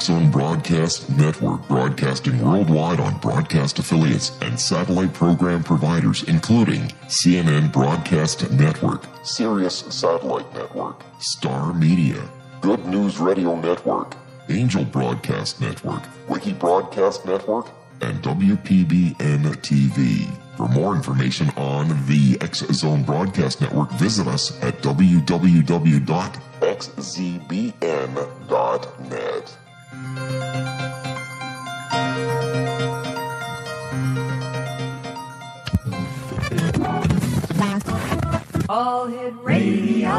X-Zone Broadcast Network, broadcasting worldwide on broadcast affiliates and satellite program providers, including CNN Broadcast Network, Sirius Satellite Network, Star Media, Good News Radio Network, Angel Broadcast Network, Wiki Broadcast Network, and WPBN TV. For more information on the X-Zone Broadcast Network, visit us at www.xzbn.net. All Hit Radio.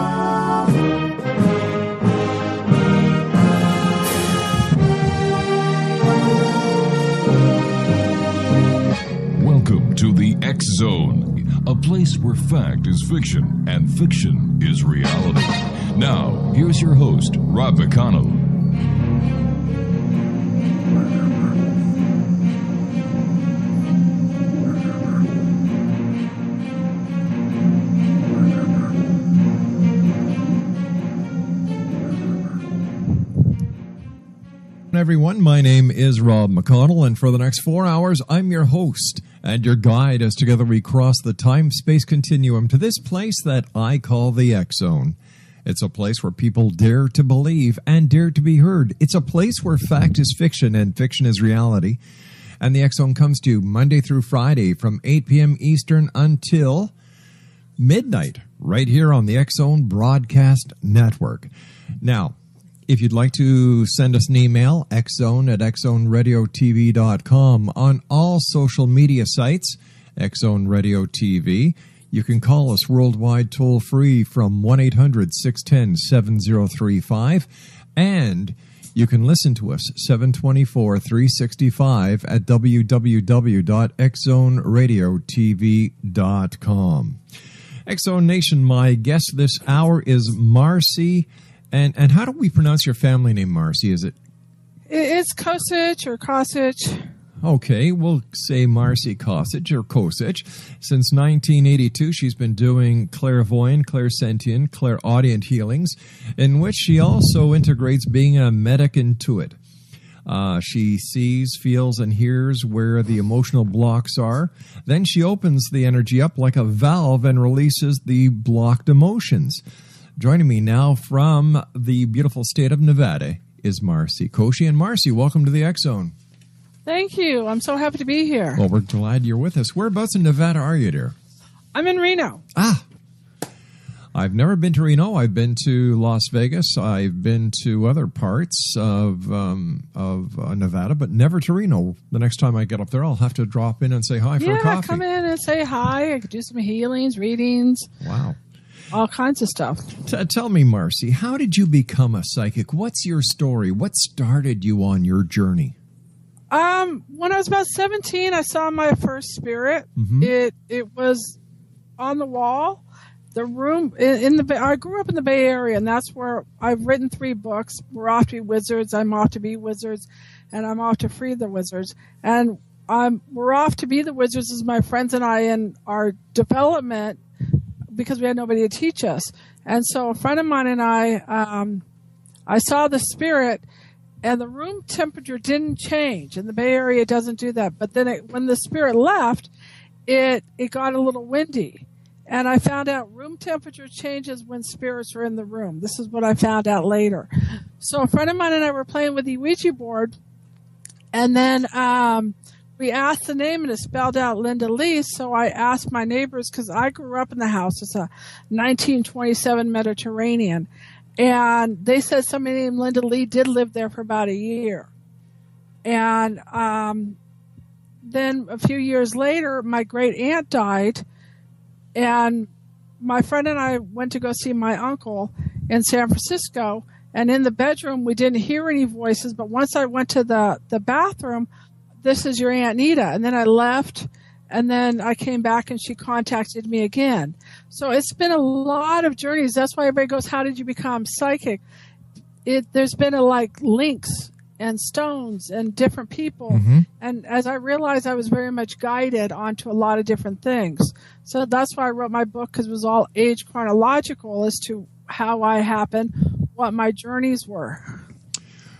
Welcome to the X-Zone, a place where fact is fiction and fiction is reality. Now, here's your host, Rob McConnell. Everyone, my name is Rob McConnell, and for the next 4 hours, I'm your host and your guide as together we cross the time-space continuum to this place that I call the X-Zone. It's a place where people dare to believe and dare to be heard. It's a place where fact is fiction and fiction is reality. And the X-Zone comes to you Monday through Friday from 8 p.m. Eastern until midnight, right here on the X-Zone Broadcast Network. Now, if you'd like to send us an email, xzone@xzoneradiotv.com. On all social media sites, X-Zone Radio TV. You can call us worldwide toll-free from 1-800-610-7035. And you can listen to us 7/24/365 at www.xzoneradiotv.com. X-Zone Nation, my guest this hour is Marci. And how do we pronounce your family name, Marci? Is it? It's KOSICH or KOSICH. Okay, we'll say Marci KOSICH or KOSICH. Since 1982, she's been doing clairvoyant, clairsentient, Clair Audient healings, in which she also integrates being a medic intuit. She sees, feels, and hears where the emotional blocks are. Then she opens the energy up like a valve and releases the blocked emotions. Joining me now from the beautiful state of Nevada is Marci Koshi. And Marci, welcome to the X-Zone. Thank you. I'm so happy to be here. Well, we're glad you're with us. Whereabouts in Nevada are you, dear? I'm in Reno. I've never been to Reno. I've been to Las Vegas. I've been to other parts of Nevada, but never to Reno. The next time I get up there, I'll have to drop in and say hi for a coffee. Yeah, come in and say hi. I could do some healings, readings. Wow. All kinds of stuff. Tell me, Marci, how did you become a psychic? What's your story? What started you on your journey? When I was about 17, I saw my first spirit. Mm-hmm. It was on the wall. The room in the Bay. I grew up in the Bay Area, and that's where I've written 3 books. We're off to be wizards. I'm off to be wizards, and I'm off to free the wizards. And we're off to be the wizards as my friends and I in our development, because we had nobody to teach us. And so a friend of mine and I saw the spirit, and the room temperature didn't change. In the Bay Area, it doesn't do that. But then when the spirit left, it got a little windy. And I found out room temperature changes when spirits are in the room. This is what I found out later. So a friend of mine and I were playing with the Ouija board, and then we asked the name, and it spelled out Linda Lee. So I asked my neighbors, because I grew up in the house. It's a 1927 Mediterranean. And they said somebody named Linda Lee did live there for about a year. And then a few years later, my great aunt died. And my friend and I went to go see my uncle in San Francisco. And in the bedroom, we didn't hear any voices. But once I went to the bathroom, this is your Aunt Nita. And then I left, and then I came back, and she contacted me again. So it's been a lot of journeys. That's why everybody goes, how did you become psychic? There's been links and stones and different people. Mm-hmm. And as I realized, I was very much guided onto a lot of different things. So that's why I wrote my book, because it was all age chronological as to how I happened, what my journeys were.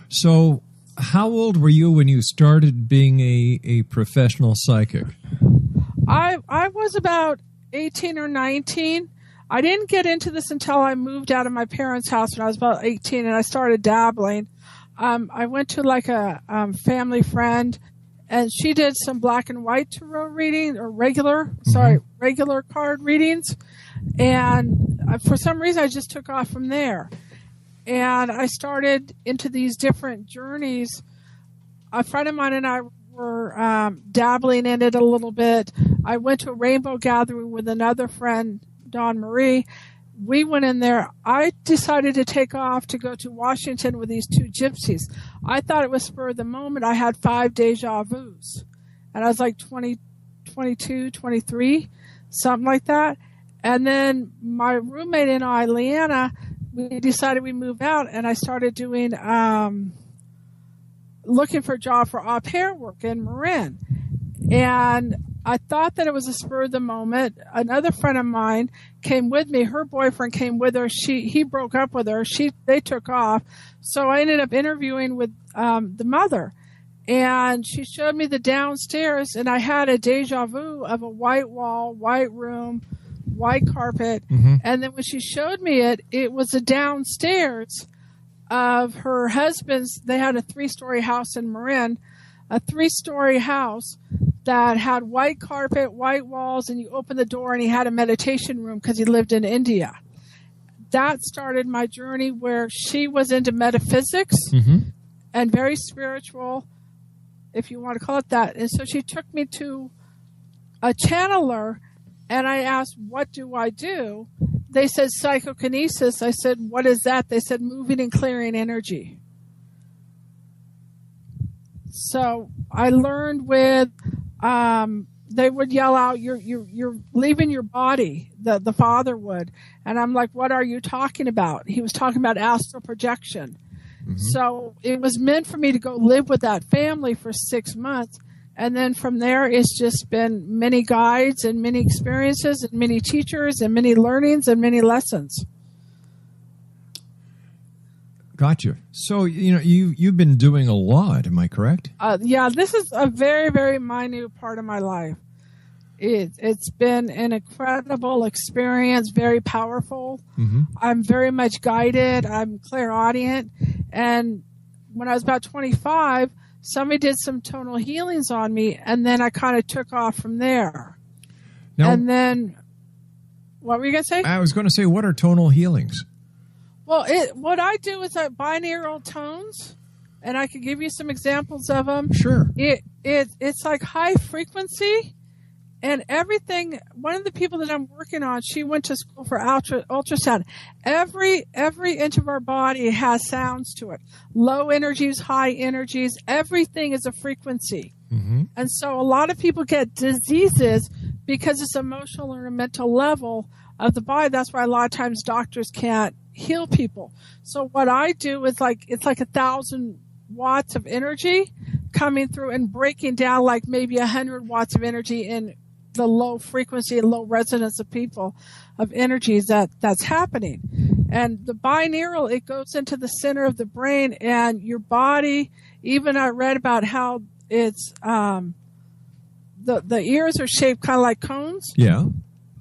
So How old were you when you started being a professional psychic? I was about 18 or 19. I didn't get into this until I moved out of my parents' house when I was about 18, and I started dabbling. I went to like a family friend, and she did some black and white tarot reading, or regular card readings. And for some reason, I just took off from there. And I started into these different journeys. A friend of mine and I were dabbling in it a little bit. I went to a rainbow gathering with another friend, Dawn Marie. We went in there. I decided to take off to go to Washington with these two gypsies. I thought it was spur of the moment. I had 5 deja vus. And I was like 22, 23, something like that. And then my roommate and I, Leanna, we decided we moved out, and I started doing looking for a job for au pair work in Marin. And I thought that it was a spur of the moment. Another friend of mine came with me. Her boyfriend came with her. He broke up with her. They took off. So I ended up interviewing with the mother. And she showed me the downstairs, and I had a deja vu of a white wall, white room, white carpet. Mm-hmm. And then when she showed me it, it was a downstairs of her husband's. They had a 3-story house in Marin, a 3-story house that had white carpet, white walls, and you open the door and he had a meditation room because he lived in India. That started my journey where she was into metaphysics and very spiritual, if you want to call it that. And so she took me to a channeler, and I asked, what do I do? They said psychokinesis. I said, what is that? They said moving and clearing energy. So I learned with, they would yell out, you're leaving your body, the father would. And I'm like, what are you talking about? He was talking about astral projection. Mm-hmm. So it was meant for me to go live with that family for 6 months. And then from there, it's just been many guides and many experiences and many teachers and many learnings and many lessons. Gotcha. So, you've been doing a lot. Am I correct? Yeah, this is a very, very minute part of my life. It's been an incredible experience, very powerful. Mm-hmm. I'm very much guided. I'm Clair Audient. And when I was about 25, somebody did some tonal healings on me, and then I kind of took off from there. Now, and then, what were you going to say? I was going to say, what are tonal healings? Well, what I do is binaural tones, and I could give you some examples of them. Sure. It's like high frequency, and everything. One of the people that I'm working on, she went to school for ultrasound. Every inch of our body has sounds to it. Low energies, high energies. Everything is a frequency. Mm-hmm. And so a lot of people get diseases because it's emotional or a mental level of the body. That's why a lot of times doctors can't heal people. So what I do is it's like 1,000 watts of energy coming through and breaking down like maybe 100 watts of energy in the low frequency and low resonance of people of energies that's happening. And the binaural, it goes into the center of the brain and your body. Even I read about how it's the ears are shaped kind of like cones. Yeah.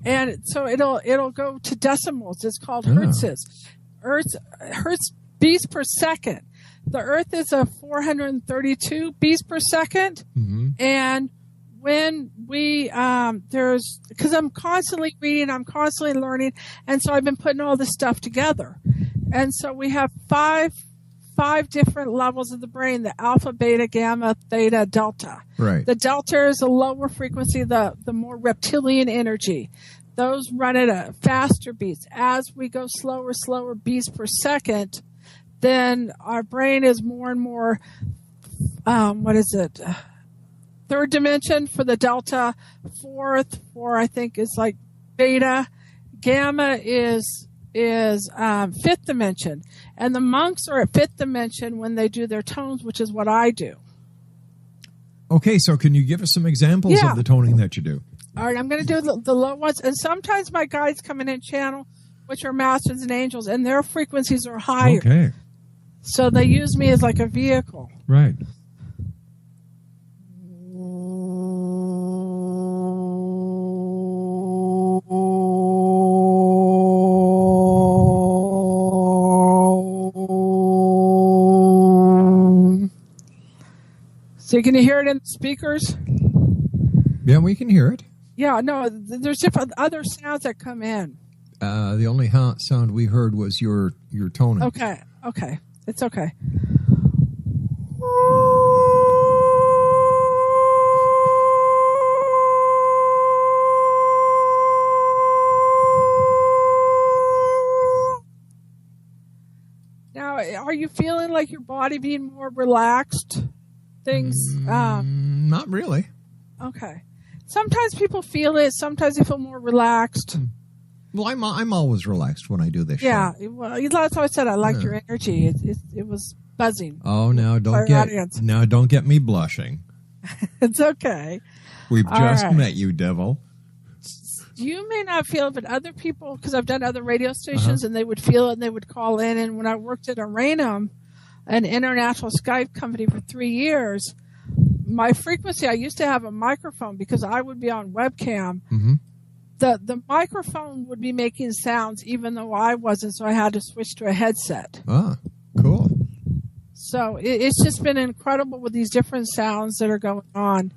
And so it'll go to decimals. It's called hertzes. Hertz beats per second. The Earth is a 432 beats per second. Mm-hmm. And when we because I'm constantly reading, I'm constantly learning, and so I've been putting all this stuff together. And so we have five different levels of the brain: the alpha, beta, gamma, theta, delta. Right. The delta is a lower frequency, the more reptilian energy. Those run at a faster beats. As we go slower beats per second, then our brain is more and more, third dimension for the delta, four I think is like beta, gamma is fifth dimension. And the monks are at fifth dimension when they do their tones, which is what I do. Okay, so can you give us some examples of the toning that you do? All right, I'm going to do the low ones. And sometimes my guides come in and channel, which are masters and angels, and their frequencies are higher. Okay. So they use me as like a vehicle. Right. So can you hear it in the speakers? Yeah, we can hear it. Yeah, no, there's different other sounds that come in. The only sound we heard was your toning. Okay. It's okay. Now, are you feeling like your body being more relaxed? Things? Not really. Okay. Sometimes people feel it. Sometimes they feel more relaxed. Well, I'm always relaxed when I do this. Yeah. show. Well, that's why I said I liked your energy. It was buzzing. Oh, now don't Clair Audient. don't get me blushing. It's okay. We've All just right. met you, devil. You may not feel it, but other people, because I've done other radio stations, and they would feel it and they would call in. And when I worked at Aranum, an international Skype company for 3 years, my frequency, I used to have a microphone because I would be on webcam. Mm-hmm. The microphone would be making sounds even though I wasn't, so I had to switch to a headset. Ah, cool. So it's just been incredible with these different sounds that are going on.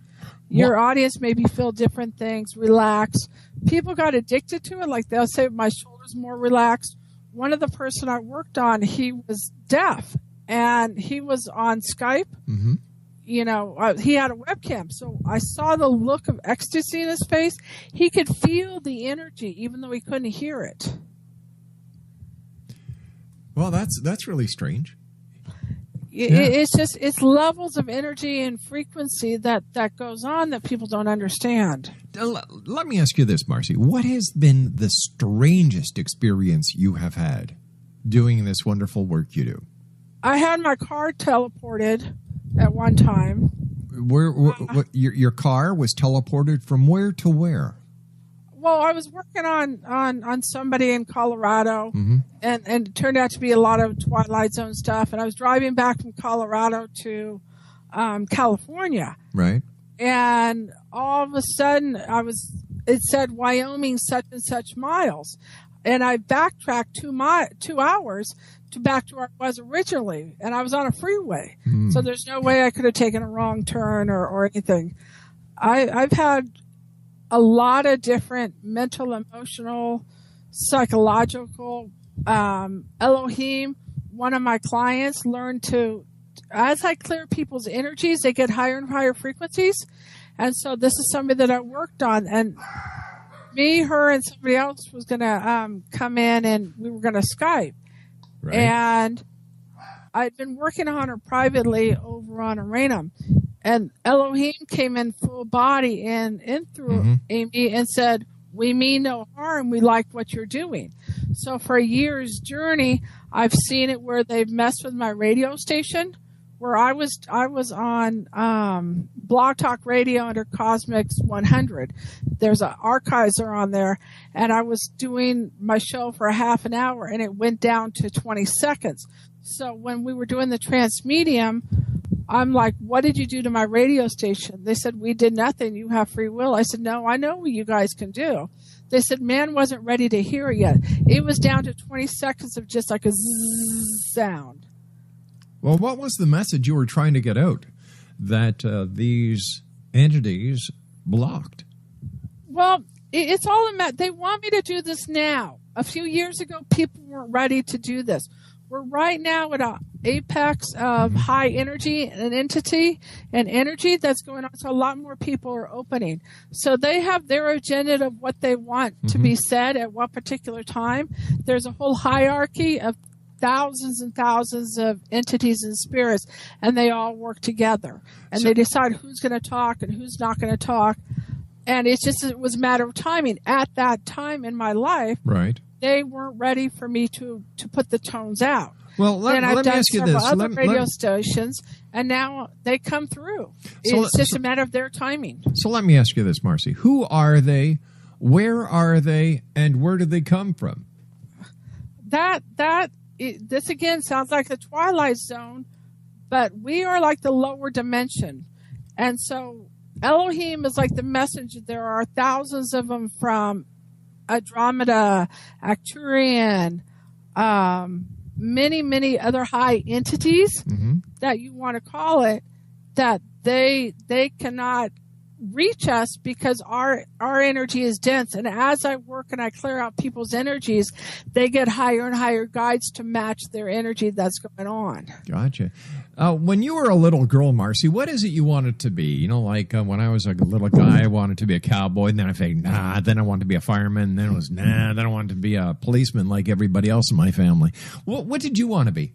Your audience maybe feel different things, relax. People got addicted to it. Like they'll say, my shoulder's more relaxed. One of the person I worked on, he was deaf, and he was on Skype. Mm-hmm. You know, he had a webcam. So I saw the look of ecstasy in his face. He could feel the energy, even though he couldn't hear it. Well, that's really strange. It's levels of energy and frequency that goes on that people don't understand. Let me ask you this, Marci. What has been the strangest experience you have had doing this wonderful work you do? I had my car teleported at one time. Where your car was teleported from where to where? Well, I was working on somebody in Colorado, Mm-hmm. and it turned out to be a lot of Twilight Zone stuff. And I was driving back from Colorado to California, Right. and all of a sudden it said Wyoming such and such miles, and I backtracked 2 hours to back to where I was originally, and I was on a freeway. So there's no way I could have taken a wrong turn or anything. I've had a lot of different mental, emotional, psychological. Elohim, one of my clients, learned to, as I clear people's energies, they get higher and higher frequencies. And so this is something that I worked on. And me, her, and somebody else was going to come in, and we were going to Skype. Right. And I'd been working on her privately over on Aranum. And Elohim came in full body and in through Amy and said, "We mean no harm. We like what you're doing." So for a year's journey, I've seen it where they've messed with my radio station, where I was on Blog Talk Radio under Cosmics 100. There's archives are on there, and I was doing my show for a half an hour, and it went down to 20 seconds. So when we were doing the transmedium, I'm like, "What did you do to my radio station?" They said, "We did nothing. You have free will." I said, "No, I know what you guys can do." They said, "Man wasn't ready to hear it yet." It was down to 20 seconds of just like a zzz sound. Well, what was the message you were trying to get out that these entities blocked? Well, it's all in that they want me to do this now. A few years ago, people weren't ready to do this. We're right now at an apex of high energy and entity and energy that's going on. So a lot more people are opening. So they have their agenda of what they want to be said at what particular time. There's a whole hierarchy of thousands and thousands of entities and spirits, and they all work together. And they decide who's going to talk and who's not going to talk. And it was a matter of timing. At that time in my life, Right. they weren't ready for me to put the tones out. Well, let I've me done ask you several this. other radio stations, and now they come through. It's just a matter of their timing. So let me ask you this, Marci. Who are they? Where are they? And where do they come from? This again sounds like the Twilight Zone, but we are like the lower dimension. And so Elohim is like the messenger. There are thousands of them from Andromeda, Arcturian, many, many other high entities that you want to call it, that they cannot reach us because our energy is dense. And as I work and I clear out people's energies, they get higher and higher guides to match their energy that's going on. Gotcha. When you were a little girl, Marci, what is it you wanted to be? You know, like when I was a little guy, I wanted to be a cowboy, and then I figured, nah, then I wanted to be a fireman, and then it was, nah, then I wanted to be a policeman like everybody else in my family. What did you want to be?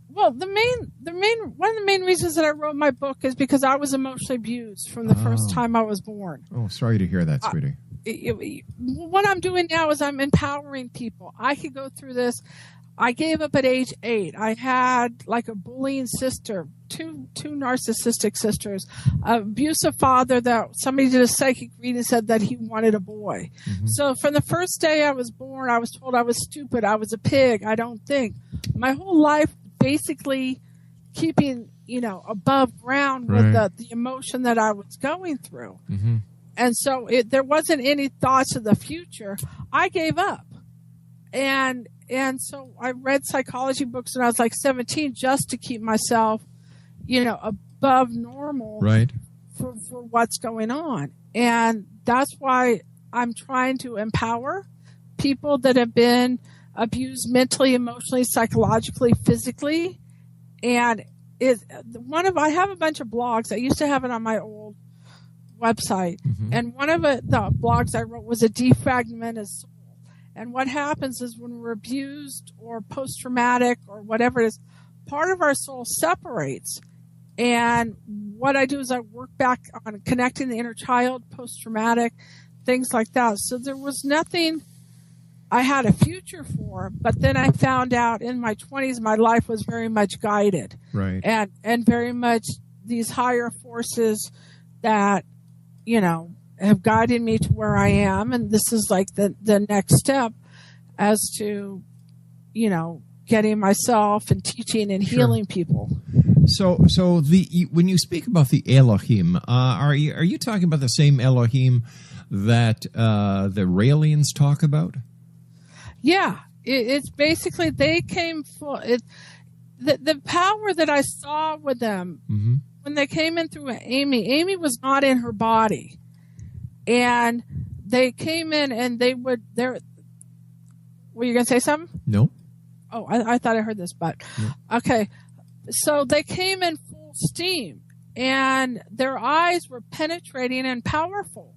Well, one of the main reasons that I wrote my book is because I was emotionally abused from the first time I was born. Oh, sorry to hear that, sweetie. What I'm doing now is I'm empowering people. I could go through this. I gave up at age 8. I had like a bullying sister, two narcissistic sisters, an abusive father that somebody did a psychic reading and said that he wanted a boy. So from the first day I was born, I was told I was stupid. I was a pig. I don't think. My whole life basically keeping, above ground with the emotion that I was going through. And so there wasn't any thoughts of the future. I gave up. And so I read psychology books when I was like 17 just to keep myself, above normal for what's going on. And that's why I'm trying to empower people that have been abused mentally, emotionally, psychologically, physically. And I have a bunch of blogs. I used to have it on my old website. And one of the blogs I wrote was a defragmented soul. And what happens is when we're abused or post-traumatic or whatever it is, part of our soul separates. And what I do is I work back on connecting the inner child, post-traumatic, things like that. So there was nothing I had a future for, but then I found out in my 20s my life was very much guided. And very much these higher forces that, have guided me to where I am. And this is like the next step as to, getting myself and teaching and healing people. So when you speak about the Elohim, are you talking about the same Elohim that the Raelians talk about? Yeah, it's basically they came full. The power that I saw with them when they came in through Amy. Amy was not in her body, and they came in and they would. Were you going to say something? No. Oh, I thought I heard this, but okay. So they came in full steam, and their eyes were penetrating and powerful.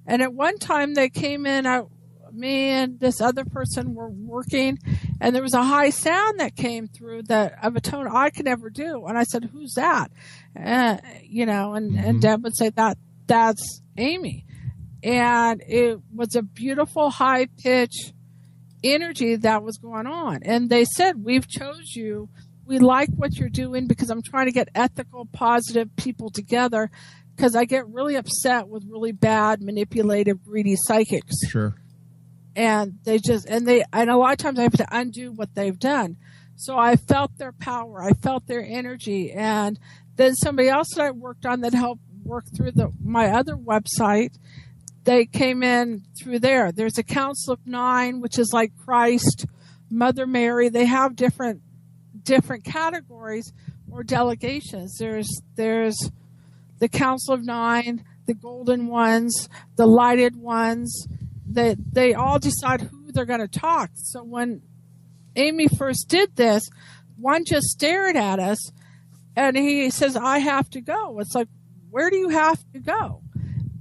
And at one time, they came in. Me and this other person were working, and there was a high sound that came through that of a tone I could never do. And I said, "Who's that?" And Deb would say that's Amy, and it was a beautiful high pitch energy that was going on. And they said, "We've chose you. We like what you're doing because I'm trying to get ethical, positive people together because I get really upset with really bad, manipulative, greedy psychics." Sure. And and a lot of times I have to undo what they've done. So I felt their power. I felt their energy. And then somebody else that I worked on that helped work through my other website, they came in through there. There's a Council of 9, which is like Christ, Mother Mary. They have different categories or delegations. There's the Council of 9, the Golden Ones, the Lighted Ones. They all decide who they're going to talk. So when Amy first did this, one just stared at us, and he says, "I have to go." It's like, where do you have to go?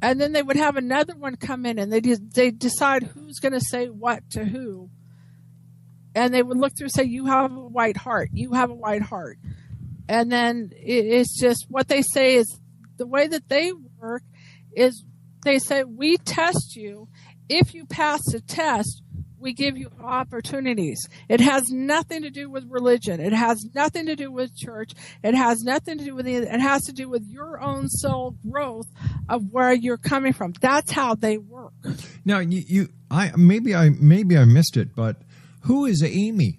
And then they would have another one come in, and they decide who's going to say what to who. And they would look through and say, "You have a white heart. You have a white heart." And then it's just what they say is the way that they work is they say, "We test you. If you pass the test, we give you opportunities." It has nothing to do with religion. It has nothing to do with church. It has nothing to do with it. It has to do with your own soul growth of where you're coming from. That's how they work. Now, maybe I missed it, but who is Amy?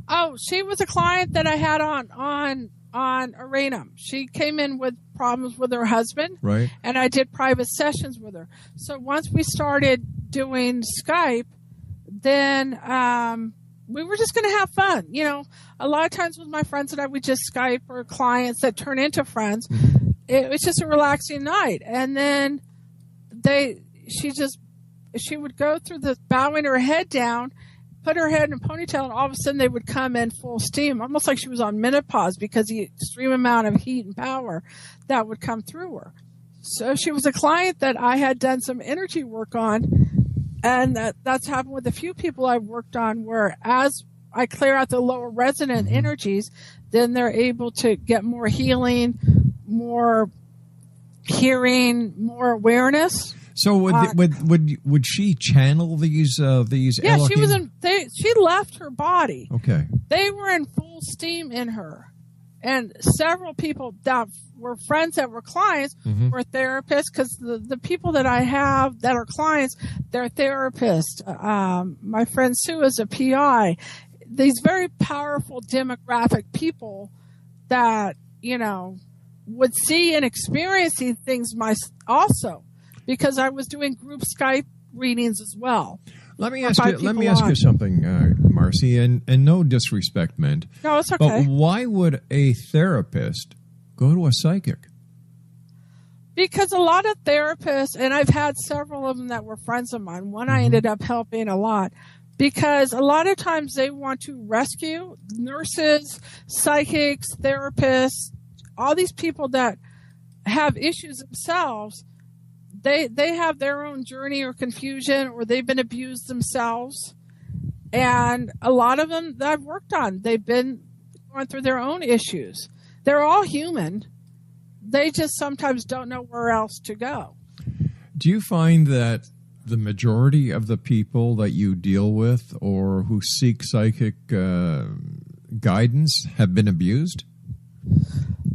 Oh, she was a client that I had on on Arenum. She came in with problems with her husband, Right. and I did private sessions with her. So once we started doing Skype, then we were just going to have fun. You know, a lot of times with my friends and I, we just Skype, or clients that turn into friends. Mm-hmm. It was just a relaxing night. And then she would go through the bowing her head down, put her head in a ponytail, and all of a sudden they would come in full steam, almost like she was on menopause because the extreme amount of heat and power that would come through her. So she was a client that I had done some energy work on, and that's happened with a few people I've worked on, where as I clear out the lower resonant energies, then they're able to get more healing, more hearing, more awareness. So would she channel these Yeah, Elohim? she left her body. Okay. They were in full steam in her. And several people that were friends that were clients were therapists, because the people that I have that are clients, they're therapists. My friend Sue is a PI. These very powerful demographic people that, you know, would see and experience these things also, because I was doing group Skype readings as well. Let me ask you something, Marci, and no disrespect meant. No, it's okay. But why would a therapist go to a psychic? Because a lot of therapists, and I've had several of them that were friends of mine, one I ended up helping a lot, because a lot of times they want to rescue nurses, psychics, therapists, all these people that have issues themselves. They have their own journey or confusion, or they've been abused themselves. And a lot of them that I've worked on, they've been going through their own issues. They're all human. They just sometimes don't know where else to go. Do you find that the majority of the people that you deal with or who seek psychic guidance have been abused?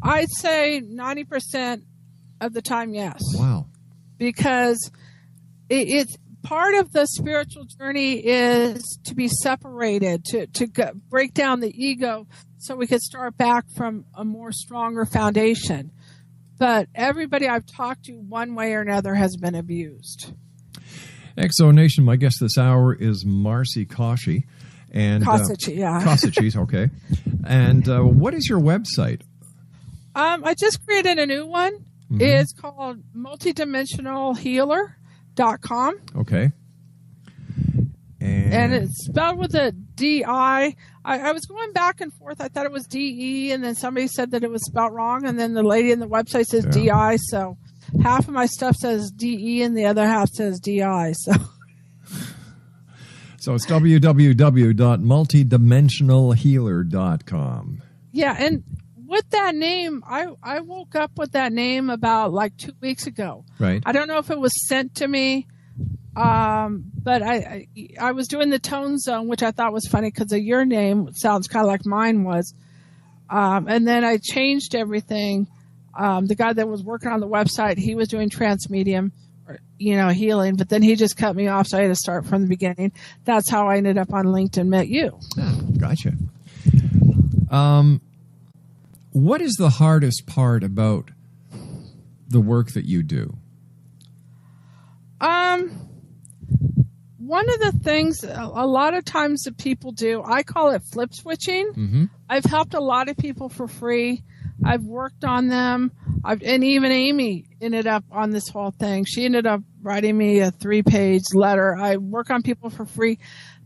I'd say 90% of the time, yes. Wow. Because it's part of the spiritual journey is to be separated, to break down the ego so we could start back from a more stronger foundation. But everybody I've talked to one way or another has been abused. Exo Nation, my guest this hour is Marci KOSICH. And KOSICH, yeah. KOSICH, okay. And what is your website? I just created a new one. It's called multidimensionalhealer.com. Okay. And it's spelled with a D-I. I was going back and forth. I thought it was D-E, and then somebody said that it was spelled wrong, and then the lady in the website says D-I, so half of my stuff says D-E, and the other half says D-I, so it's www.multidimensionalhealer.com. Yeah, and with that name, I woke up with that name about like 2 weeks ago. Right. I don't know if it was sent to me, but I was doing the tone zone, which I thought was funny because of your name. It sounds kind of like mine was. And then I changed everything. The guy that was working on the website, he was doing transmedium, healing, but then he just cut me off, so I had to start from the beginning. That's how I ended up on LinkedIn, met you. Oh, gotcha. What is the hardest part about the work that you do? One of the things a lot of times that people do, I call it flip switching. I've helped a lot of people for free. I've worked on them. And even Amy ended up on this whole thing. She ended up writing me a 3-page letter. I work on people for free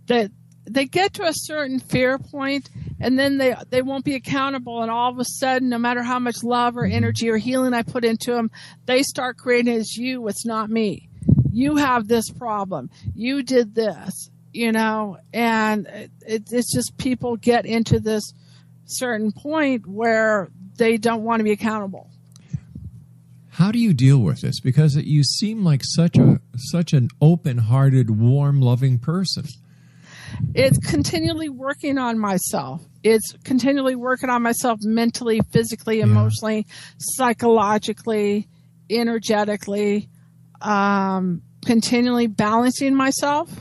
that they get to a certain fear point, and then they won't be accountable. And all of a sudden, no matter how much love or energy or healing I put into them, they start creating as you. It's not me. You have this problem. You did this, and it's just people get into this certain point where they don't want to be accountable. How do you deal with this? Because you seem like such an open-hearted, warm, loving person. It's continually working on myself. It's continually working on myself mentally, physically, emotionally, psychologically, energetically, continually balancing myself.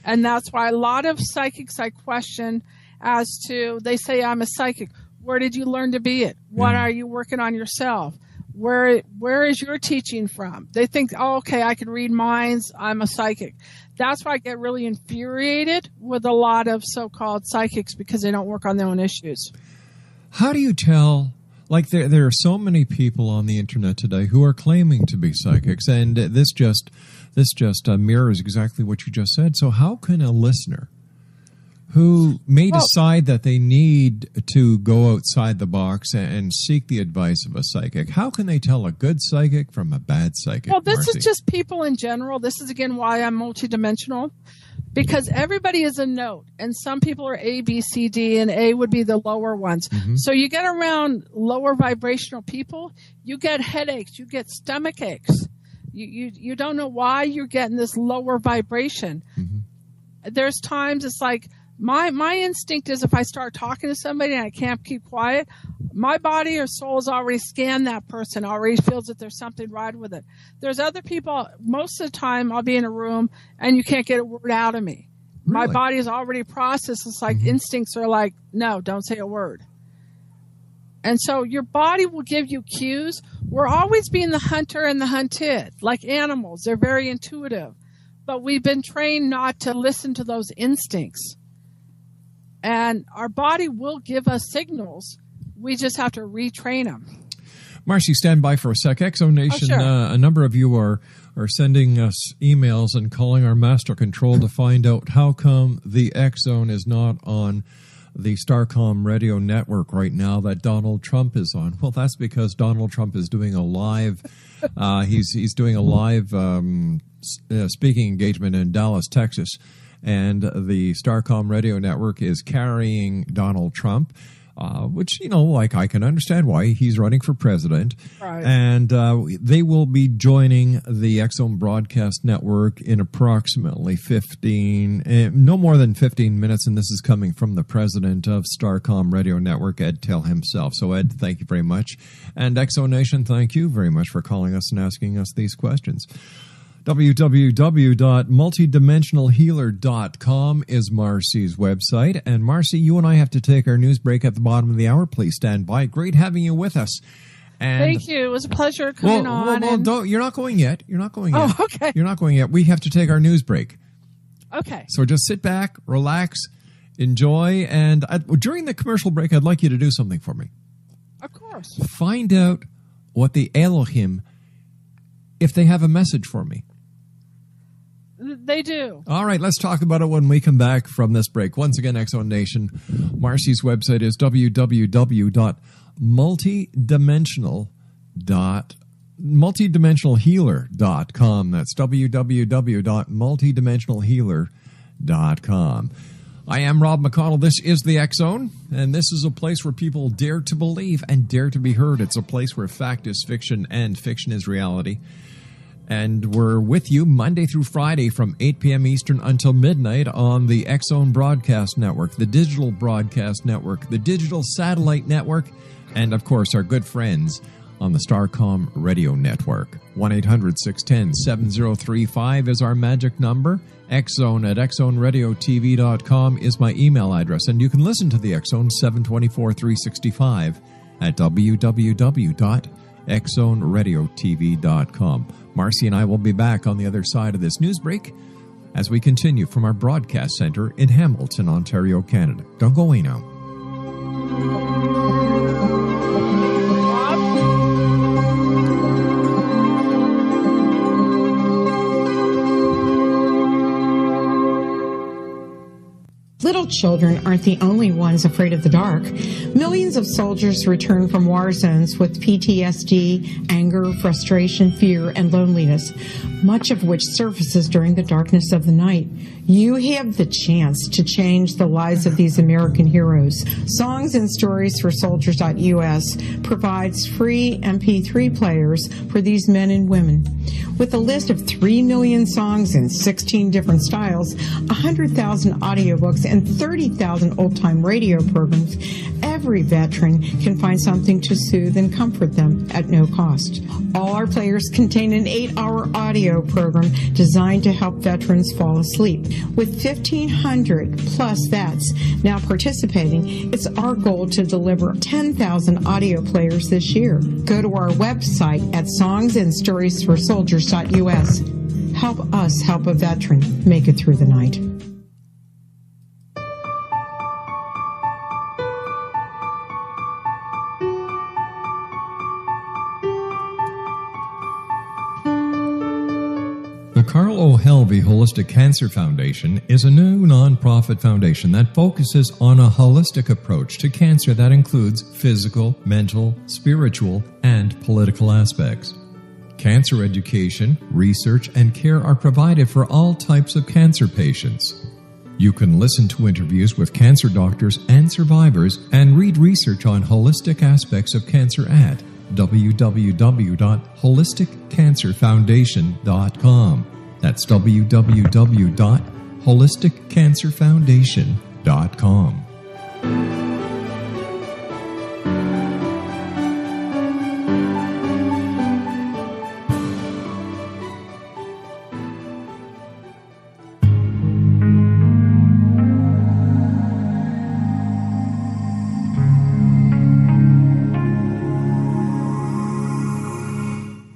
And that's why a lot of psychics I question as to, they say I'm a psychic. Where did you learn to be it? What are you working on yourself? Where is your teaching from? They think, oh, okay, I can read minds. I'm a psychic. That's why I get really infuriated with a lot of so-called psychics, because they don't work on their own issues. How do you tell? Like, there are so many people on the internet today who are claiming to be psychics, and this just mirrors exactly what you just said. So how can a listener who may decide that they need to go outside the box and seek the advice of a psychic, how can they tell a good psychic from a bad psychic? Well, this Marci? is just people in general. This is, again, why I'm multidimensional, because everybody is a note, and some people are A, B, C, D, and A would be the lower ones. Mm-hmm. So you get around lower vibrational people, you get headaches, you get stomach aches. You don't know why you're getting this lower vibration. Mm-hmm. There's times it's like, my instinct is if I start talking to somebody and I can't keep quiet, my body or soul has already scanned that person, already feels that there's something right with it. There's other people, most of the time I'll be in a room and you can't get a word out of me. Really? My body is already processed. It's like instincts are like, no, don't say a word. And so your body will give you cues. We're always being the hunter and the hunted, like animals. They're very intuitive. But we've been trained not to listen to those instincts. And our body will give us signals. We just have to retrain them. Marci, stand by for a sec. Exo Nation, sure. A number of you are sending us emails and calling our master control to find out how come the X Zone is not on the Starcom radio network right now that Donald Trump is on. Well, that's because Donald Trump is doing a live, he's doing a live speaking engagement in Dallas, Texas. And the Starcom radio network is carrying Donald Trump, which, like I can understand why he's running for president. Right. And they will be joining the X-Zone Broadcast Network in approximately no more than 15 minutes. And this is coming from the president of Starcom Radio Network, Ed Tell himself. So, Ed, thank you very much. And Exo Nation, thank you very much for calling us and asking us these questions. www.multidimensionalhealer.com is Marci's website. And Marci, you and I have to take our news break at the bottom of the hour. Please stand by. Great having you with us. And thank you. It was a pleasure coming on. Well, you're not going yet. You're not going yet. Oh, okay. You're not going yet. We have to take our news break. Okay. So just sit back, relax, enjoy. And during the commercial break, I'd like you to do something for me. Of course. Find out what the Elohim, if they have a message for me. They do. All right, let's talk about it when we come back from this break. Once again, X-Zone Nation, Marci's website is multidimensionalhealer.com. That's www.multidimensionalhealer.com. I am Rob McConnell. This is the X-Zone, and this is a place where people dare to believe and dare to be heard. It's a place where fact is fiction and fiction is reality. And we're with you Monday through Friday from 8 p.m. Eastern until midnight on the X-Zone Broadcast Network, the Digital Broadcast Network, the Digital Satellite Network, and, of course, our good friends on the Starcom Radio Network. 1-800-610-7035 is our magic number. X-Zone at xzoneradiotv.com is my email address. And you can listen to the X-Zone 724-365 at www.xzoneradiotv.com. Marci and I will be back on the other side of this news break as we continue from our broadcast center in Hamilton, Ontario, Canada. Don't go away now. Little children aren't the only ones afraid of the dark. Millions of soldiers return from war zones with PTSD, anger, frustration, fear, and loneliness, much of which surfaces during the darkness of the night. You have the chance to change the lives of these American heroes. Songs and Stories for Soldiers.us provides free MP3 players for these men and women. With a list of 3 million songs in 16 different styles, 100,000 audiobooks, and 30,000 old-time radio programs, every every veteran can find something to soothe and comfort them at no cost. All our players contain an 8-hour audio program designed to help veterans fall asleep. With 1,500 plus vets now participating, it's our goal to deliver 10,000 audio players this year. Go to our website at songsandstoriesforsoldiers.us. Help us help a veteran make it through the night. The Carl O. Helvey Holistic Cancer Foundation is a new nonprofit foundation that focuses on a holistic approach to cancer that includes physical, mental, spiritual, and political aspects. Cancer education, research, and care are provided for all types of cancer patients. You can listen to interviews with cancer doctors and survivors and read research on holistic aspects of cancer at www.holisticcancerfoundation.com. That's www.holisticcancerfoundation.com.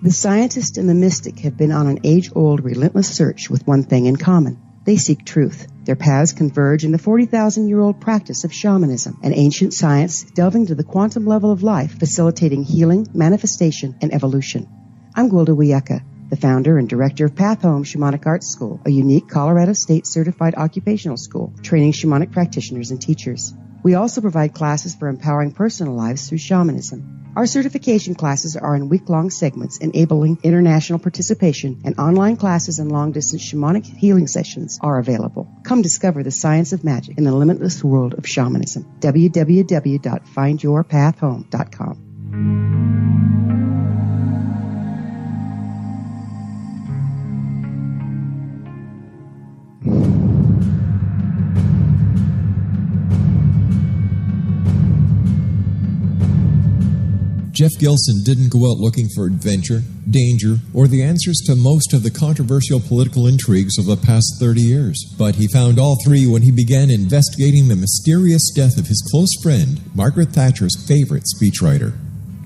The scientist and the mystic have been on an age-old, relentless search with one thing in common. They seek truth. Their paths converge in the 40,000-year-old practice of shamanism, an ancient science delving to the quantum level of life, facilitating healing, manifestation, and evolution. I'm Gwilda Wiyaka, the founder and director of Path Home Shamanic Arts School, a unique Colorado State-certified occupational school training shamanic practitioners and teachers. We also provide classes for empowering personal lives through shamanism. Our certification classes are in week-long segments enabling international participation, and online classes and long-distance shamanic healing sessions are available. Come discover the science of magic in the limitless world of shamanism. www.findyourpathhome.com. Jeff Gilson didn't go out looking for adventure, danger, or the answers to most of the controversial political intrigues of the past 30 years. But he found all three when he began investigating the mysterious death of his close friend, Margaret Thatcher's favorite speechwriter.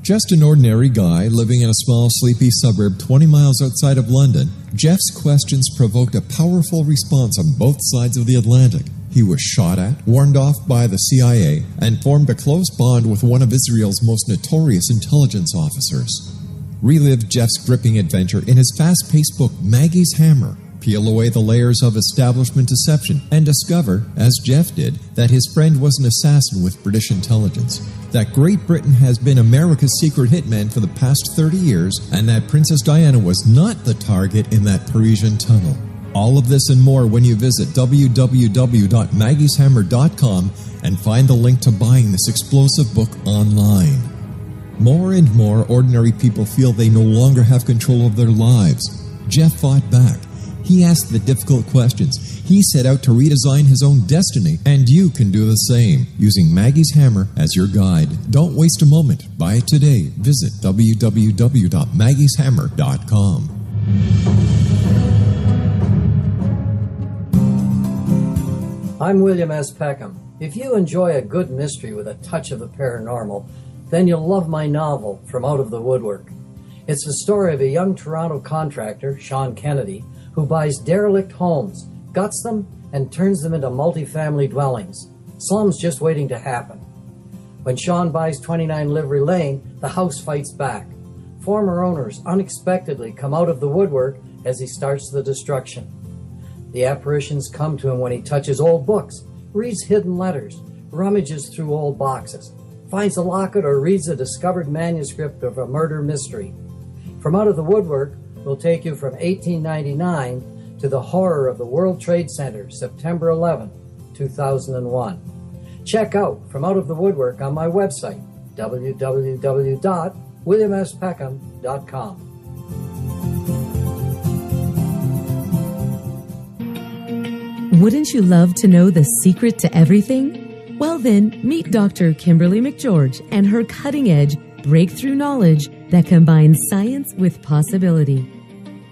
Just an ordinary guy living in a small, sleepy suburb 20 miles outside of London, Jeff's questions provoked a powerful response on both sides of the Atlantic. He was shot at, warned off by the CIA, and formed a close bond with one of Israel's most notorious intelligence officers. Relive Jeff's gripping adventure in his fast-paced book, Maggie's Hammer. Peel away the layers of establishment deception and discover, as Jeff did, that his friend was an assassin with British intelligence, that Great Britain has been America's secret hitman for the past 30 years, and that Princess Diana was not the target in that Parisian tunnel. All of this and more when you visit www.maggieshammer.com and find the link to buying this explosive book online. More and more ordinary people feel they no longer have control of their lives. Jeff fought back. He asked the difficult questions. He set out to redesign his own destiny, and you can do the same using Maggie's Hammer as your guide. Don't waste a moment. Buy it today. Visit www.maggieshammer.com. I'm William S. Peckham. If you enjoy a good mystery with a touch of the paranormal, then you'll love my novel, From Out of the Woodwork. It's the story of a young Toronto contractor, Sean Kennedy, who buys derelict homes, guts them, and turns them into multifamily dwellings. Slums just waiting to happen. When Sean buys 29 Livery Lane, the house fights back. Former owners unexpectedly come out of the woodwork as he starts the destruction. The apparitions come to him when he touches old books, reads hidden letters, rummages through old boxes, finds a locket, or reads a discovered manuscript of a murder mystery. From Out of the Woodwork will take you from 1899 to the horror of the World Trade Center, September 11, 2001. Check out From Out of the Woodwork on my website, www.williamspeckham.com. Wouldn't you love to know the secret to everything? Well then, meet Dr. Kimberly McGeorge and her cutting-edge breakthrough knowledge that combines science with possibility.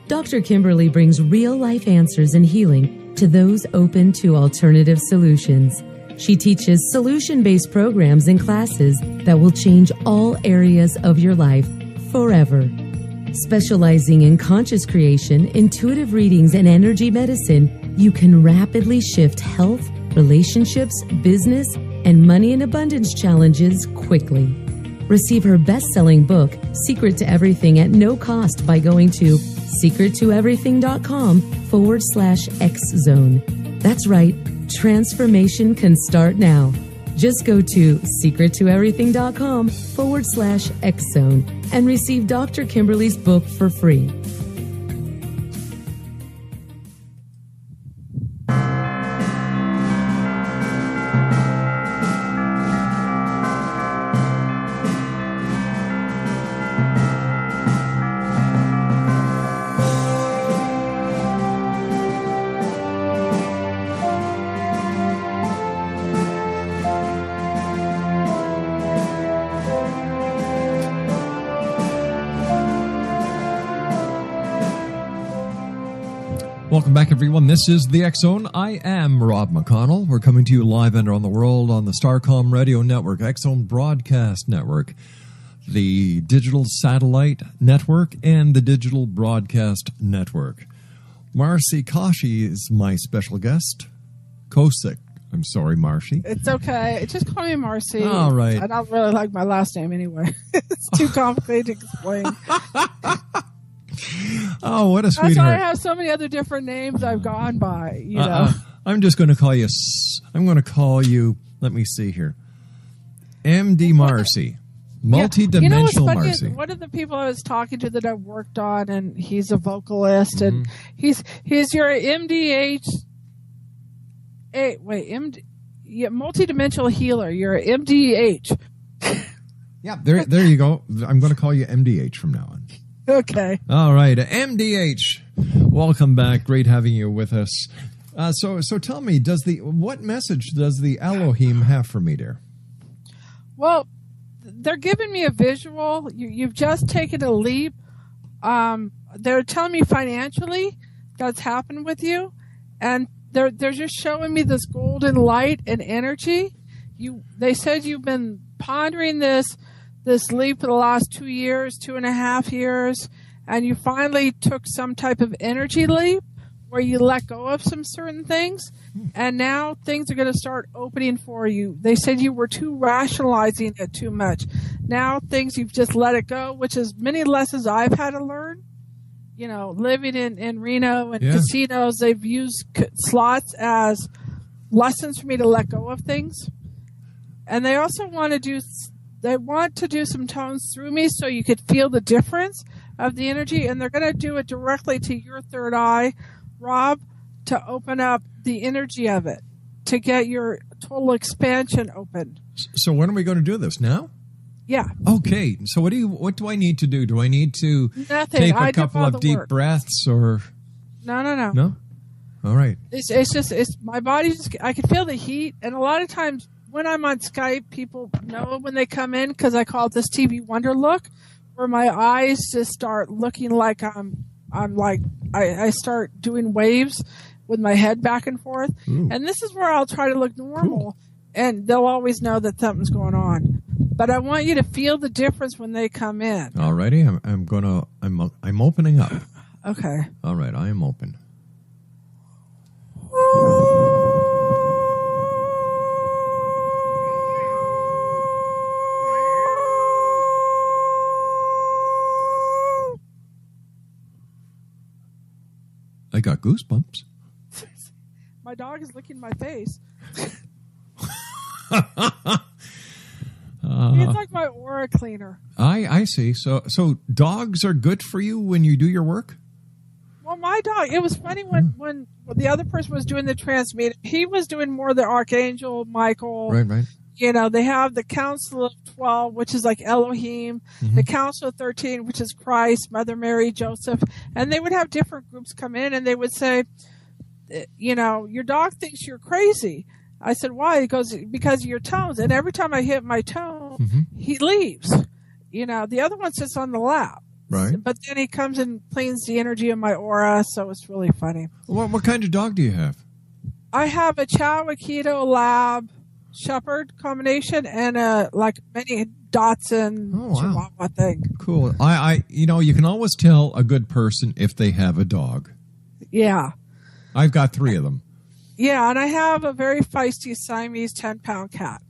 Dr. Kimberly brings real-life answers and healing to those open to alternative solutions. She teaches solution-based programs and classes that will change all areas of your life forever. Specializing in conscious creation, intuitive readings, and energy medicine, you can rapidly shift health, relationships, business, and money and abundance challenges quickly. Receive her best-selling book, Secret to Everything, at no cost by going to secrettoeverything.com/X-Zone. That's right, transformation can start now. Just go to secrettoeverything.com/X-Zone and receive Dr. Kimberly's book for free. Welcome back, everyone. This is the X-Zone. I am Rob McConnell. We're coming to you live and around the world on the Starcom Radio Network, X-Zone Broadcast Network, the Digital Satellite Network, and the Digital Broadcast Network. Marci Kashi is my special guest. KOSICH. I'm sorry, Marci. It's okay. Just call me Marci. All right. I don't really like my last name anyway. It's too complicated to explain. Oh, what a sweetheart. That's why I have so many other different names I've gone by, you know. I'm just going to call you, let me see here, MD Marci, multi-dimensional Marci. One of the people I was talking to that I worked on, and he's a vocalist, and he's your MDH, multi-dimensional healer. You're a MDH. Yeah, there you go. I'm going to call you MDH from now on. Okay. All right, MDH. Welcome back. Great having you with us. So tell me, what message does the Elohim have for me, dear? Well, they're giving me a visual. You've just taken a leap. They're telling me financially that's happened with you, and they're just showing me this golden light and energy. They said you've been pondering this leap for the last 2.5 years, and you finally took some type of energy leap where you let go of some certain things, and now things are going to start opening for you. They said you were rationalizing it too much. Now you've just let it go, which is many lessons I've had to learn. You know, living in Reno and casinos, they've used slots as lessons for me to let go of things. And they also want to do some tones through me so you could feel the difference of the energy, and they're going to do it directly to your third eye, Rob, to open up the energy of it, to get your total expansion open. So when are we going to do this? Now? Yeah. Okay. So what do I need to do? Do I need to take a couple of deep breaths or? No. No? All right. It's my body I can feel the heat, and a lot of times when I'm on Skype, people know when they come in, because I call it this TV wonder look, where my eyes just start looking like I start doing waves with my head back and forth. Ooh. And this is where I'll try to look normal, and they'll always know that something's going on. But I want you to feel the difference when they come in. All righty, I'm opening up. Okay. All right, I am open. I got goosebumps. My dog is licking my face. It's like my aura cleaner. I see. So dogs are good for you when you do your work? Well, my dog, it was funny when the other person was doing the transmute, he was doing more the Archangel, Michael. Right. You know, they have the Council of 12, which is like Elohim, the Council of 13, which is Christ, Mother Mary, Joseph, and they would have different groups come in, and they would say, you know, your dog thinks you're crazy. I said, why? He goes, because of your tones. And every time I hit my tone, he leaves. You know, the other one sits on the lap. Right. But then he comes and cleans the energy of my aura, so it's really funny. What kind of dog do you have? I have a Chow Aikido Lab Shepherd combination and a mini Dachshund Chihuahua thing. Cool. You can always tell a good person if they have a dog. Yeah. I've got 3 of them. Yeah, and I have a very feisty Siamese 10-pound cat.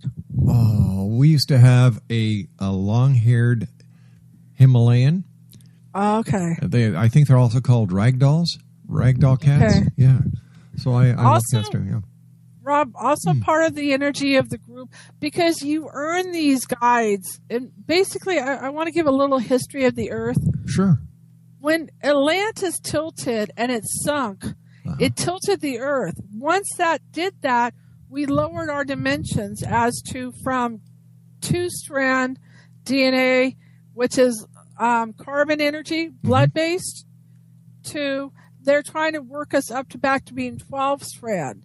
Oh, we used to have a long-haired Himalayan. Okay. I think they're also called ragdoll cats. Okay. Yeah. So I love cats too. Yeah. Rob, also part of the energy of the group, because you earn these guides. And basically, I want to give a little history of the Earth. Sure. When Atlantis tilted and it sunk, it tilted the Earth. Once that did that, we lowered our dimensions from 2-strand DNA, which is carbon energy, blood-based, to they're trying to work us back to being 12-strand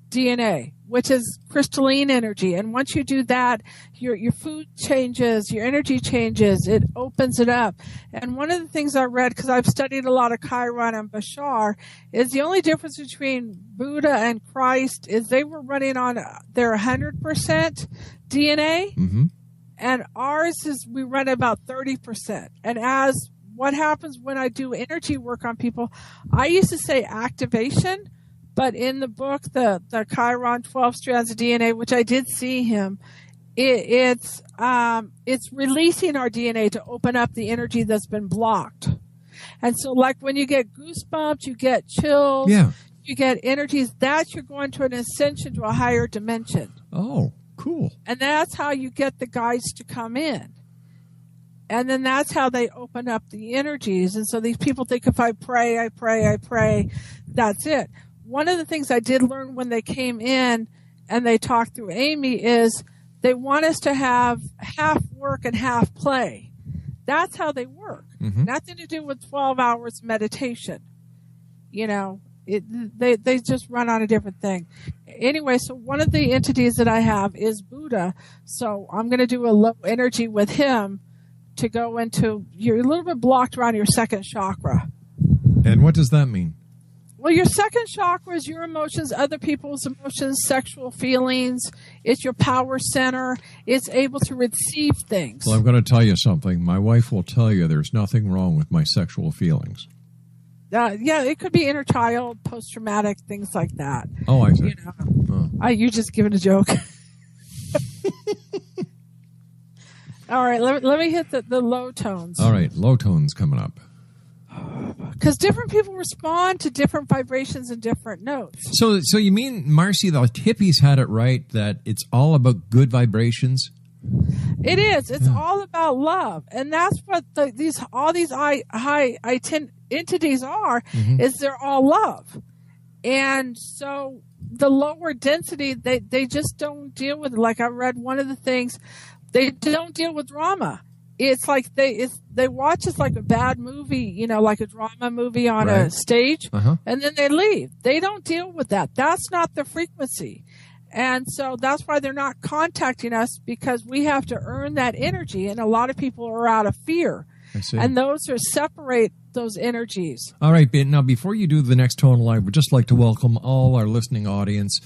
DNA, which is crystalline energy. And once you do that, your food changes, your energy changes, it opens it up. And one of the things I read, because I've studied a lot of Chiron and Bashar, is the only difference between Buddha and Christ is they were running on their 100% DNA, and ours is we run about 30%. And what happens when I do energy work on people, I used to say activation, but in the book, the Chiron 12 strands of DNA, which I did see him, it's releasing our DNA to open up the energy that's been blocked. And so like when you get goosebumps, you get chills, you get energies, that's you're going to an ascension to a higher dimension. Oh, cool. And that's how you get the guides to come in. And then that's how they open up the energies. And so these people think if I pray, that's it. One of the things I did learn when they came in and they talked through Amy is they want us to have half work and half play. That's how they work. Nothing to do with 12 hours meditation. You know, they just run on a different thing. Anyway, so one of the entities that I have is Buddha. So I'm going to do a low energy with him to go into, you're a little bit blocked around your second chakra. And what does that mean? Well, your second chakra is your emotions, other people's emotions, sexual feelings. It's your power center. It's able to receive things. Well, I'm going to tell you something. My wife will tell you there's nothing wrong with my sexual feelings. Yeah, it could be inner child, post-traumatic, things like that. Oh, I see. You know, you're just giving a joke. All right, let me hit the low tones. All right, low tones coming up. Because different people respond to different vibrations and different notes. So you mean, Marci, the hippies had it right, that it's all about good vibrations? It is. It's all about love. And that's what all these high entities are, is they're all love. And so the lower density, they just don't deal with it. Like I read one of the things, they don't deal with drama. It's like they watch it like a bad movie, you know, like a drama movie on a stage, and then they leave. They don't deal with that. That's not the frequency. And so that's why they're not contacting us, because we have to earn that energy. And a lot of people are out of fear. I see. And those are separate those energies. All right, Ben. Now, before you do the next tone live, we'd just like to welcome all our listening audience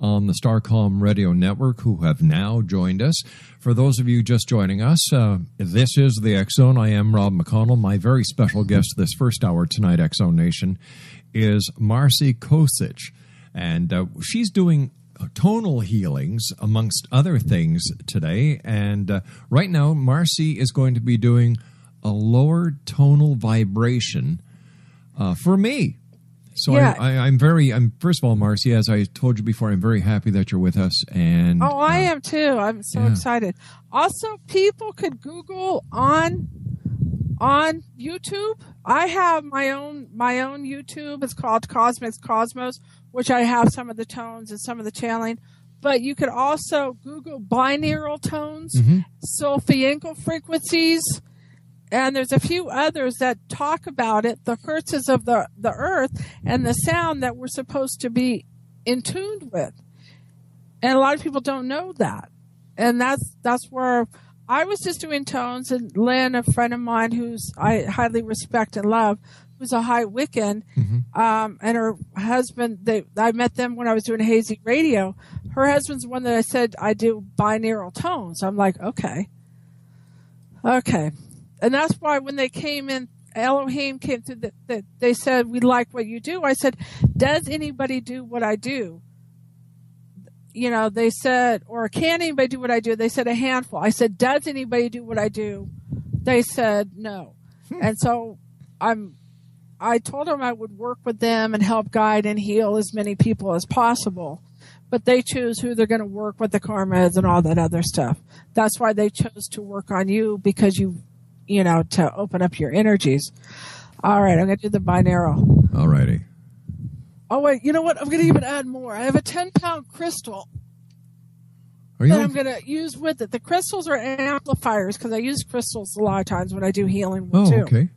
on the Starcom Radio Network who have now joined us. For those of you just joining us, this is the X Zone. I am Rob McConnell. My very special guest this first hour tonight, X Zone Nation, is Marci KOSICH. And she's doing tonal healings, amongst other things, today. And right now, Marci is going to be doing a lower tonal vibration for me. So yeah. I'm first of all, Marci, as I told you before, I'm very happy that you're with us. And I am too. I'm so excited. Also, people could Google on YouTube. I have my own YouTube. It's called Cosmic Cosmos, which I have some of the tones and some of the channeling. But you could also Google binaural tones, sulfiencal frequencies. And there's a few others that talk about it, the hertzes of the earth and the sound that we're supposed to be in tune with. And a lot of people don't know that. And that's where I was just doing tones, and Lynn, a friend of mine who's I highly respect and love, who's a high Wiccan, and her husband, I met them when I was doing hazy radio. Her husband's the one that I said I do binaural tones. I'm like, okay. And that's why when they came in, Elohim came through, they said, we like what you do. I said, does anybody do what I do? You know, they said, or can anybody do what I do? They said a handful. I said, does anybody do what I do? They said no. And so I told them I would work with them and help guide and heal as many people as possible. But they choose who they're going to work with, the karmas and all that other stuff. That's why they chose to work on you, because you know, to open up your energies. All right, I'm going to do the binaural. All righty. Oh, wait, you know what? I'm going to even add more. I have a 10-pound crystal that I'm going to use with it. The crystals are amplifiers, because I use crystals a lot of times when I do healing too. Oh, okay.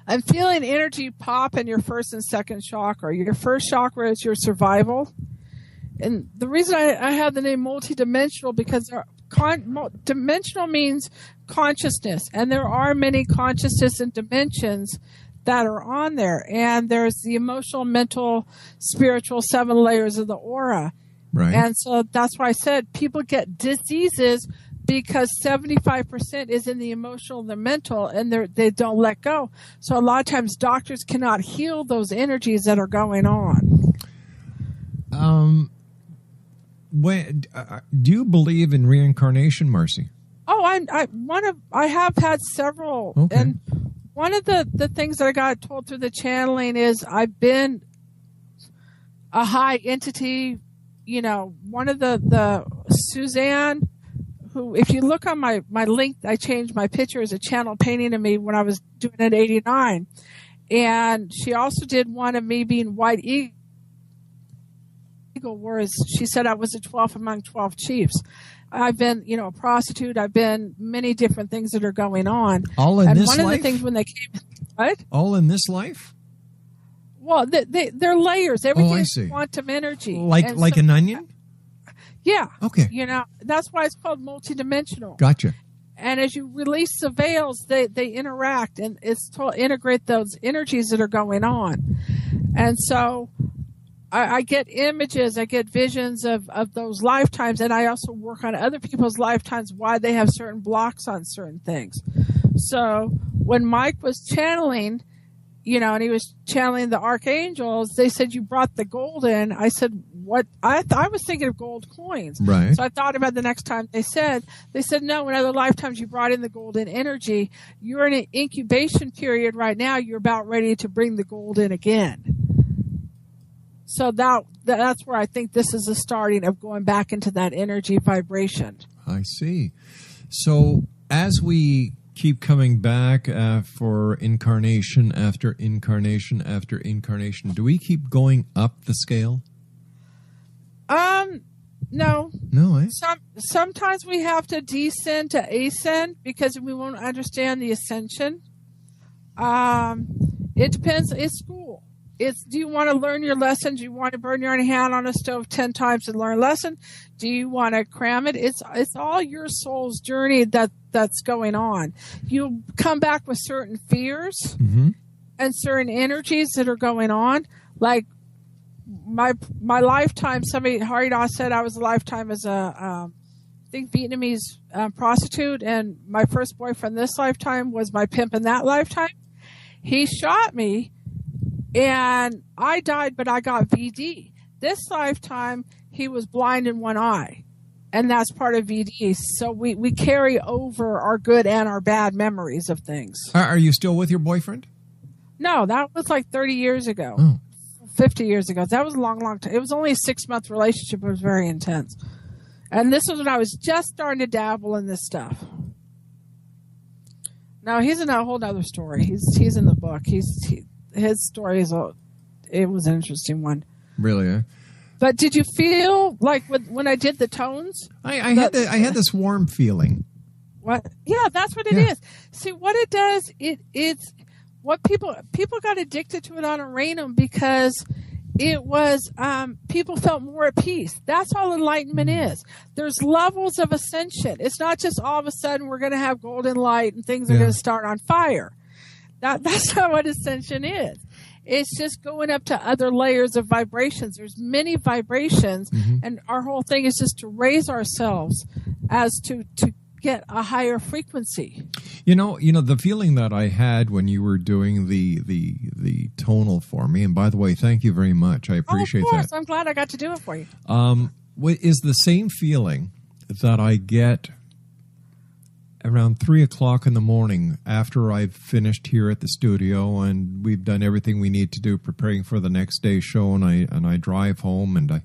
I'm feeling energy pop in your first and second chakra. Your first chakra is your survival. And the reason I have the name multidimensional, because dimensional means consciousness. And there are many consciousness and dimensions that are on there. And there's the emotional, mental, spiritual 7 layers of the aura. Right. And so that's why I said people get diseases because 75% is in the emotional and the mental, and they don't let go. So a lot of times doctors cannot heal those energies that are going on. Do you believe in reincarnation, Marci? Oh, I have had several. Okay. And one of the things that I got told through the channeling is I've been a high entity. You know, one of the Suzanne, who, if you look on my link, I changed my picture as a channel painting of me when I was doing it at 89. And she also did one of me being white eagle, whereas she said I was a 12th among 12 chiefs. I've been, a prostitute. I've been many different things that are going on. All in this life? And one of the things when they came, what? All in this life? Well, they're layers. Everything is see. Quantum energy. Like an onion? Yeah. Okay. That's why it's called multidimensional. Gotcha. And as you release the veils, they interact, and it's to integrate those energies that are going on. And so I get images, I get visions of those lifetimes, and I also work on other people's lifetimes, why they have certain blocks on certain things. So when Mike was channeling, and he was channeling the archangels, they said, you brought the gold in. I said, what? I was thinking of gold coins. Right. So I thought about the next time they said, no, in other lifetimes you brought in the golden energy. You're in an incubation period right now. You're about ready to bring the gold in again. So that's where I think this is the starting of going back into that energy vibration. I see. So as we keep coming back for incarnation after incarnation after incarnation, do we keep going up the scale? No. No, eh? Sometimes we have to descend to ascend because we won't understand the ascension. It depends. It's school. Do you want to learn your lessons? Do you want to burn your own hand on a stove 10 times and learn a lesson? Do you want to cram it? It's all your soul's journey that's going on. You come back with certain fears and certain energies that are going on. Like my lifetime, Haridas said I was a lifetime as I think Vietnamese prostitute, and my first boyfriend this lifetime was my pimp in that lifetime. He shot me. And I died, but I got VD. This lifetime, he was blind in one eye. And that's part of VD. So we carry over our good and our bad memories of things. Are you still with your boyfriend? No, that was like 30 years ago. Oh. 50 years ago. That was a long, long time. It was only a 6-month relationship. It was very intense. And this was when I was just starting to dabble in this stuff. Now, he's in a whole other story. He's in the book. His story it was an interesting one. Really, eh? But did you feel like when I did the tones? I had this warm feeling. What? Yeah, that's what it is. See, what it does, it's what people got addicted to it on a random because it was people felt more at peace. That's all enlightenment is. There's levels of ascension. It's not just all of a sudden we're going to have golden light and things are going to start on fire. That's not what ascension is. It's just going up to other layers of vibrations. There's many vibrations, and our whole thing is just to raise ourselves as to get a higher frequency. You know the feeling that I had when you were doing the tonal for me, and by the way, thank you very much. I appreciate that. Of course, I'm glad I got to do it for you. Is the same feeling that I get around 3 o'clock in the morning after I've finished here at the studio and we've done everything we need to do preparing for the next day's show, and I drive home and I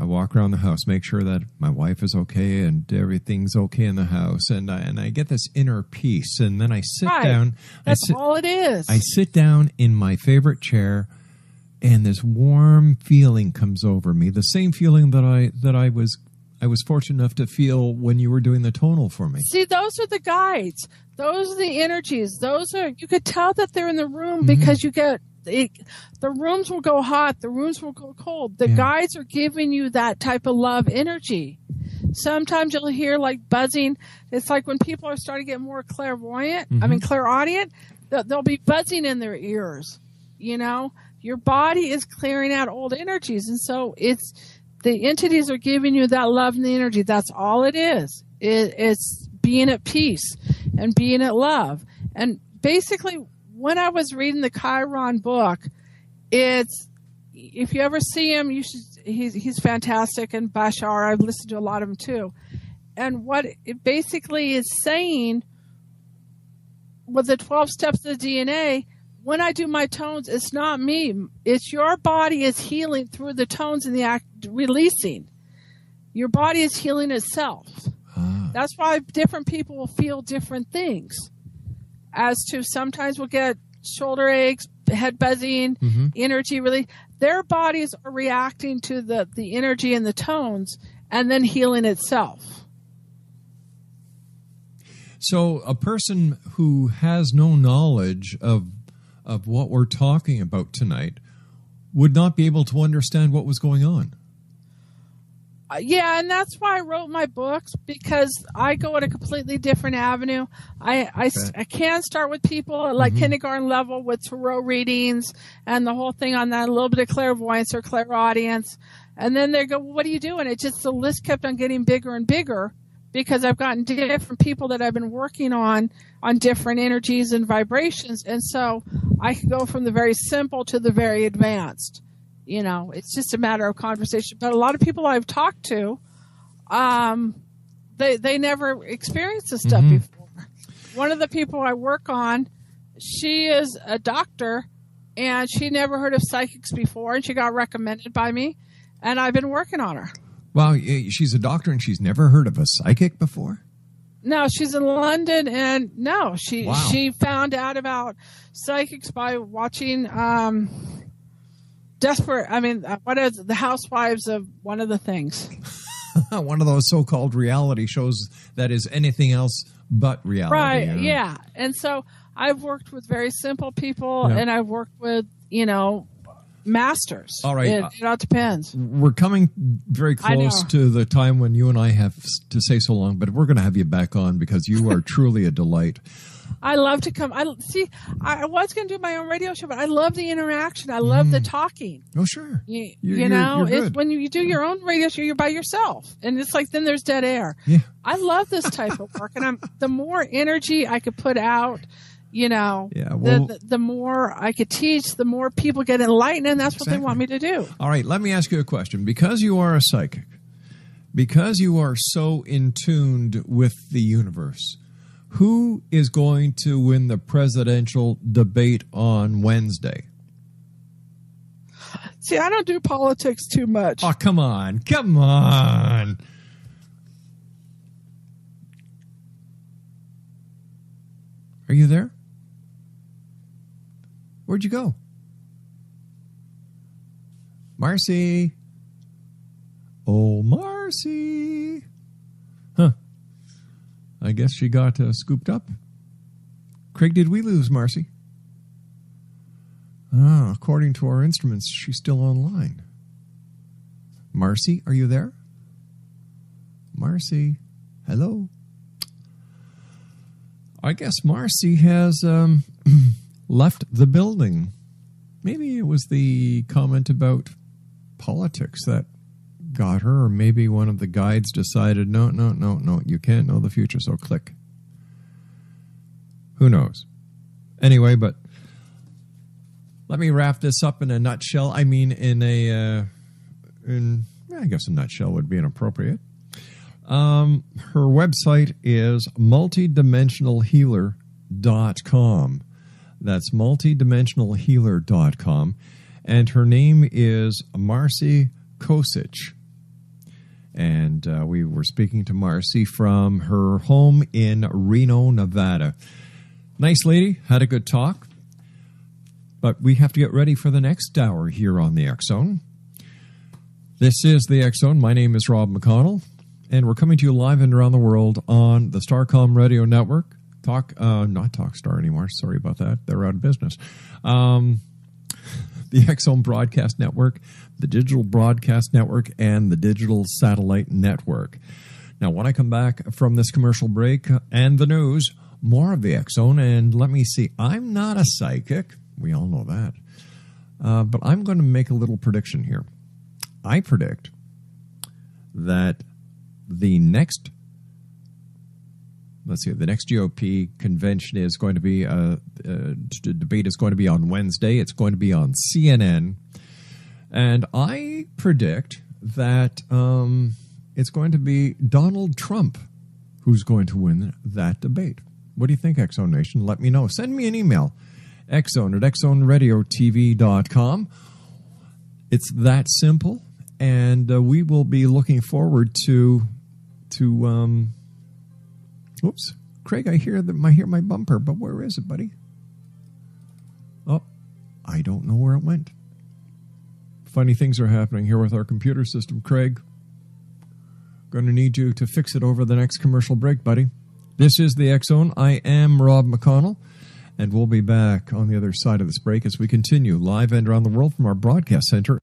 walk around the house, make sure that my wife is okay and everything's okay in the house, and I get this inner peace, and then I sit down. That's all it is. I sit down in my favorite chair, and this warm feeling comes over me. The same feeling that I was fortunate enough to feel when you were doing the tonal for me. See, those are the guides. Those are the energies. You could tell that they're in the room because you get. The rooms will go hot. The rooms will go cold. The guides are giving you that type of love energy. Sometimes you'll hear like buzzing. It's like when people are starting to get more clairvoyant. Clair Audient. They'll be buzzing in their ears. Your body is clearing out old energies, and so the entities are giving you that love and the energy. That's all it is. It's being at peace and being at love. And basically, when I was reading the Chiron book, if you ever see him, you should. He's fantastic, and Bashar, I've listened to a lot of them too. And what it basically is saying with the 12 steps of the DNA, when I do my tones, it's not me. It's your body is healing through the tones and the act releasing. Your body is healing itself. That's why different people will feel different things. As to sometimes we'll get shoulder aches, head buzzing, energy release. Their bodies are reacting to the energy and the tones and then healing itself. So a person who has no knowledge of what we're talking about tonight would not be able to understand what was going on. Yeah, and that's why I wrote my books, because I go at a completely different avenue. I can start with people at like kindergarten level with tarot readings and the whole thing on that, a little bit of clairvoyance or clairaudience. And then they go, well, what are you doing? It's just the list kept on getting bigger and bigger because I've gotten different people that I've been working on different energies and vibrations. And so I can go from the very simple to the very advanced. It's just a matter of conversation. But a lot of people I've talked to, they never experienced this stuff before. One of the people I work on, she is a doctor, and she never heard of psychics before, and she got recommended by me, and I've been working on her. Wow, she's a doctor, and she's never heard of a psychic before? No, she's in London, and she found out about psychics by watching... what is it? The Housewives of one of the things. One of those so-called reality shows that is anything else but reality. Right, yeah. And so I've worked with very simple people, and I've worked with, masters. All right. It all depends. We're coming very close to the time when you and I have to say so long, but we're going to have you back on because you are truly a delight. I love to come. I was going to do my own radio show, but I love the interaction. I love the talking. Oh, sure. You're good. When you do your own radio show, you're by yourself, and it's like then there's dead air. Yeah. I love this type of work, and the more energy I could put out, the more I could teach, the more people get enlightened, and that's what they want me to do. All right, let me ask you a question. Because you are a psychic, because you are so in tuned with the universe, who is going to win the presidential debate on Wednesday? See, I don't do politics too much. Oh, come on. Come on. Are you there? Where'd you go? Marci. Oh, Marci. Huh. I guess she got scooped up. Craig, did we lose Marci? Ah, according to our instruments, she's still online. Marci, are you there? Marci, hello? I guess Marci has left the building. Maybe it was the comment about politics that got her, or maybe one of the guides decided, no, you can't know the future, so click. Who knows? Anyway, but let me wrap this up in a nutshell. I mean, I guess a nutshell would be inappropriate. Her website is multidimensionalhealer.com. That's multidimensionalhealer.com. And her name is Marci KOSICH. And we were speaking to Marci from her home in Reno, Nevada. Nice lady, had a good talk. But we have to get ready for the next hour here on the X Zone. This is the X Zone. My name is Rob McConnell, and we're coming to you live and around the world on the Starcom Radio Network. Not Talkstar anymore. Sorry about that. They're out of business. The X Zone Broadcast Network, the Digital Broadcast Network, and the Digital Satellite Network. Now, when I come back from this commercial break and the news, more of the X Zone, and let me see. I'm not a psychic. We all know that. But I'm going to make a little prediction here. I predict that the next GOP convention is going to be, debate is going to be on Wednesday. It's going to be on CNN. And I predict that it's going to be Donald Trump who's going to win that debate. What do you think, X Zone Nation? Let me know. Send me an email. xzone@xzoneradiotv.com. It's that simple, and we will be looking forward to oops, Craig, I hear my bumper, but where is it, buddy? Oh, I don't know where it went. Funny things are happening here with our computer system, Craig. Going to need you to fix it over the next commercial break, buddy. This is the X Zone. I am Rob McConnell. And we'll be back on the other side of this break as we continue live and around the world from our broadcast center